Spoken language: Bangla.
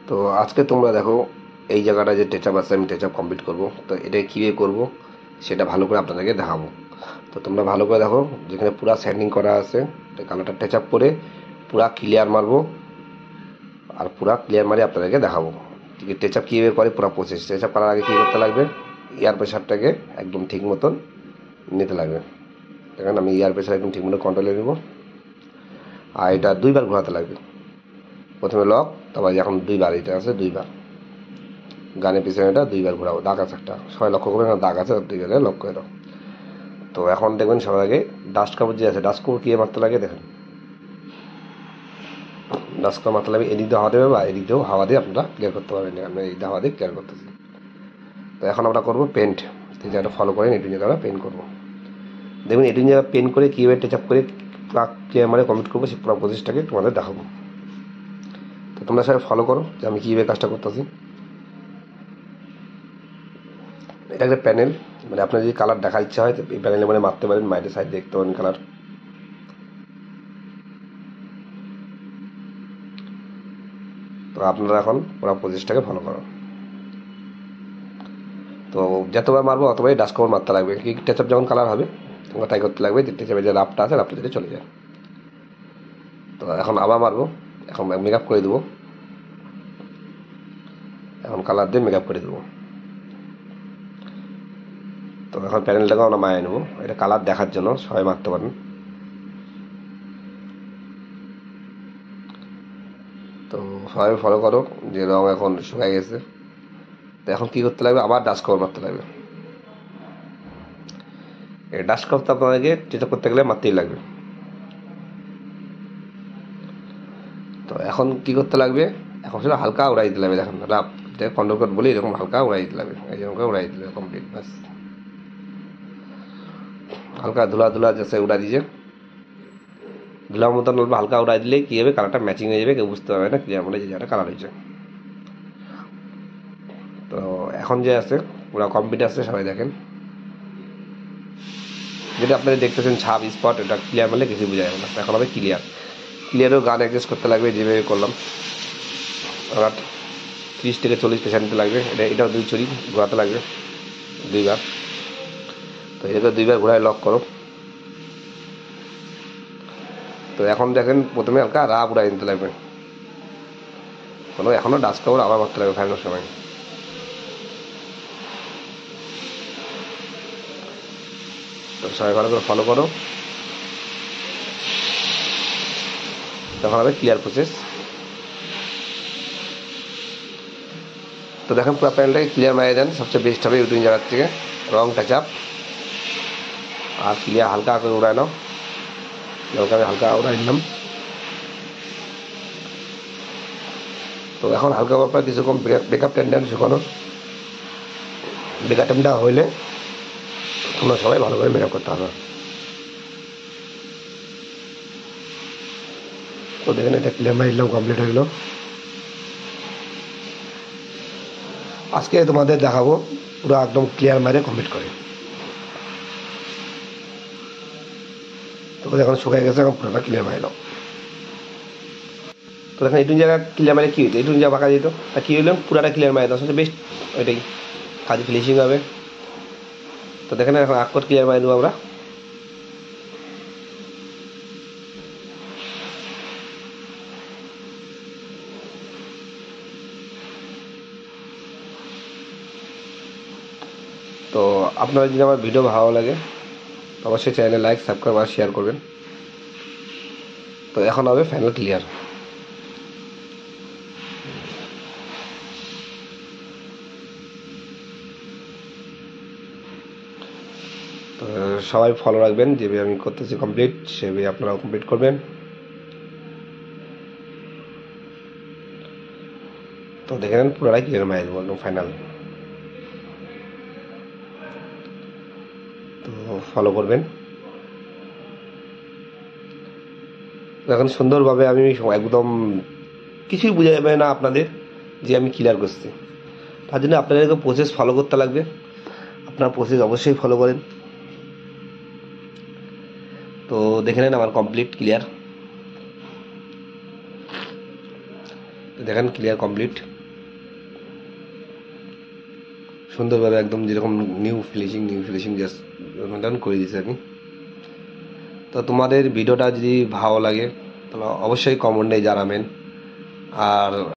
তো আজকে তোমরা দেখো এই জায়গাটা যে টাচ আপ আছে আমি টাচ আপ কমপ্লিট করবো। তো এটা কীভাবে করবো সেটা ভালো করে আপনাদেরকে দেখাবো। তো তোমরা ভালো করে দেখো, যেখানে পুরা স্যান্ডিং করা আছে কালারটা টাচ আপ করে পুরা ক্লিয়ার মারবো, আর পুরা ক্লিয়ার মারি আপনাদেরকে দেখাবো ঠিক আছে। টাচ আপ কীভাবে করে পুরা প্রসেস। টাচ আপ করার আগে কী করতে লাগবে, এয়ার প্রেশারটাকে একদম ঠিক মতন নিতে লাগবে। দেখেন আমি এয়ার প্রেশার একদম ঠিক মতো কন্ট্রোলে নেবো, আর এটা দুইবার ঘোরাতে লাগবে। প্রথমে লক, তারপর এখন দুইবার, এটা আছে দুইবার গানের পিছনে এটা দুইবার ঘোরাবো। দাগ আছে একটা, সবাই লক্ষ্য করবে না, দাগ আছে, দুইবারে লক্ষ্য করে দাও। তো এখন দেখবেন সবার আগে ডাস্ট কাপড় যে আছে, ডাস্ট কাপড় কীভাবে মারতে লাগে দেখেন। ডাস্ট কাপড় মারতে লাগবে, এদিক দিয়ে হাওয়া দেবে বা এদিক দিয়েও হাওয়া দিয়ে আপনারা ক্লিয়ার করতে পারবেন। আমরা এই হাওয়া দিয়ে ক্লিয়ার করতেছি। তো এখন আমরা করবো পেন্ট। এই জায়গাটা ফলো করেন, এটুকু জায়গা আমরা পেন্ট করবো। দেখবেন এটুকু জায়গা পেন্ট করে কীভাবে টাচ আপ করে ক্লিয়ার মারে কমপ্লিট করবো সেই পুরো প্রসেসটাকে তোমাদের দেখাবো। তো তোমরা সবাই ফলো করো যে আমি কীভাবে কাজটা করতেছি। এটা একটা প্যানেল, মানে আপনার যদি কালার দেখার ইচ্ছা হয় তো এই প্যানেলে মানে মারতে পারেন, মাইটের সাইড দেখতে পারেন কালার। তো আপনারা এখন পুরো প্রসেসটাকে ফলো করো। তো যতবার মারবো অতবারই ডাস্ট কাভার মারতে লাগবে। কি টাচ আপ যখন কালার হবে তোমরা তাই করতে লাগবে যে টাচ আপের যে রাফটা আছে রাফটা যদি চলে যায়। তো এখন আবার মারবো, এখন মেকআপ করে দেবো, এখন কালার দিয়ে মেকআপ করে দেবো। তো এখন প্যানেলটাকেও আমরা মায়ে নেবো, এটা কালার দেখার জন্য সবাই মারতে পারেন। তো সবাই ফলো করো যে রঙ এখন শুকাই গেছে। তো এখন কী করতে লাগবে, আবার ডাস্ট কাভার মারতে লাগবে। এই ডাস্ট কাভার তো আপনাদেরকে যেটা করতে গেলে মারতেই লাগবে। তো এখন কি করতে লাগবে, এখন সেটা হালকা উড়াই দিতে লাগবে। দেখেন রাফ কন্ট্রোল কোড বলি, এরকম হালকা উড়াই দিতে লাগবে, এইরকম করে উড়াই দিতে কমপ্লিট বাস। হালকা ধুলা ধুলা যাচ্ছে উড়াই দিয়েছে, ধুলার মতন হালকা উড়াই দিলে কী হবে, কালারটা ম্যাচিং হয়ে যাবে, কেউ বুঝতে পারবে না ক্লিয়ার বলে যে জায়গাটা কালার হয়েছে। তো এখন যে আছে পুরো কমপ্লিট আছে, সবাই দেখেন। যেটা আপনারা দেখতেছেন ছাপ স্পট, এটা ক্লিয়ার বলে কিছু বোঝা যাবে না। এখন হবে ক্লিয়ার। ক্লিয়ারেও গান অ্যাডজাস্ট করতে লাগবে যেভাবে করলাম। আবার 30 থেকে 40% নিতে লাগবে। এটাও দুই চুরি ঘোরাতে লাগবে দুইবার। তো এটাকে দুইবার ঘোরায় লক করো। তো এখন দেখেন প্রথমে হালকা রাফ উড়াই নিতে লাগবে, এখনও ডাস্ট কাভার আবার মারতে লাগবে ফেলানোর সময়। তো সবাই ভালো করে ফলো করো, তখন হবে ক্লিয়ার প্রসেস। তো দেখেন পুরো প্যানেলটাকে ক্লিয়ার মারিয়ে দেন, সবচেয়ে বেস্ট হবে ইউটিউব জায়গার থেকে। রং টাচ আপ আর ক্লিয়ার হালকা করে উড়ায় নাও, আমি হালকা উড়াই নিলাম। তো এখন হালকা ব্যাপার কিছুক্ষণ ব্রেকআপ টাইম দেন, শুকানো ব্রেকআপ টাইমটা হইলে তোমরা সবাই ভালো করে মেকআপ করতে হবে। তো দেখেন এটা ক্লিয়ার মারি দিলাম, কমপ্লিট হয়ে গেল। আজকে তোমাদের দেখাবো পুরো একদম ক্লিয়ার মারে কমপ্লিট করে। তো এখন শুকাই গেছে, এখন পুরোটা ক্লিয়ার মারি দাও। তো দেখেন এইটুকু জায়গা ক্লিয়ার মারে কী হইতো, এইটুকু জায়গা বাঁকা যেত, তা কী হইলাম পুরাটা ক্লিয়ার মারি দাও, সবচেয়ে বেস্ট ওইটাই, কাজে ফিনিশিং হবে। তো দেখেন এখন আকট ক্লিয়ার মারি দেবো আমরা। তো আপনারা যদি আমার ভিডিও ভালো লাগে অবশ্যই চ্যানেলে লাইক সাবস্ক্রাইব আর শেয়ার করবেন। তো এখন হবে ফাইনাল ক্লিয়ার। তো সবাই ফলো রাখবেন, যেভাবে আমি করতেছি কমপ্লিট সেভাবে আপনারাও কমপ্লিট করবেন। তো দেখে নেন পুরোটাই ক্লিয়ার মারি দেবো একদম ফাইনাল। তো ফলো করবেন। এখন সুন্দরভাবে আমি একদম কিছুই বোঝা যাবে না আপনাদের যে আমি ক্লিয়ার করছি। তার জন্য আপনাদেরকে প্রসেস ফলো করতে লাগবে, আপনার প্রসেস অবশ্যই ফলো করেন। তো দেখে নেন আমার কমপ্লিট ক্লিয়ার। দেখেন ক্লিয়ার কমপ্লিট, সুন্দরভাবে একদম যেরকম নিউ ফিনিশিং জাস্ট ডান করে দিয়েছি আমি। তো তোমাদের ভিডিওটা যদি ভালো লাগে তাহলে অবশ্যই কমেন্টে জানাবেন। আর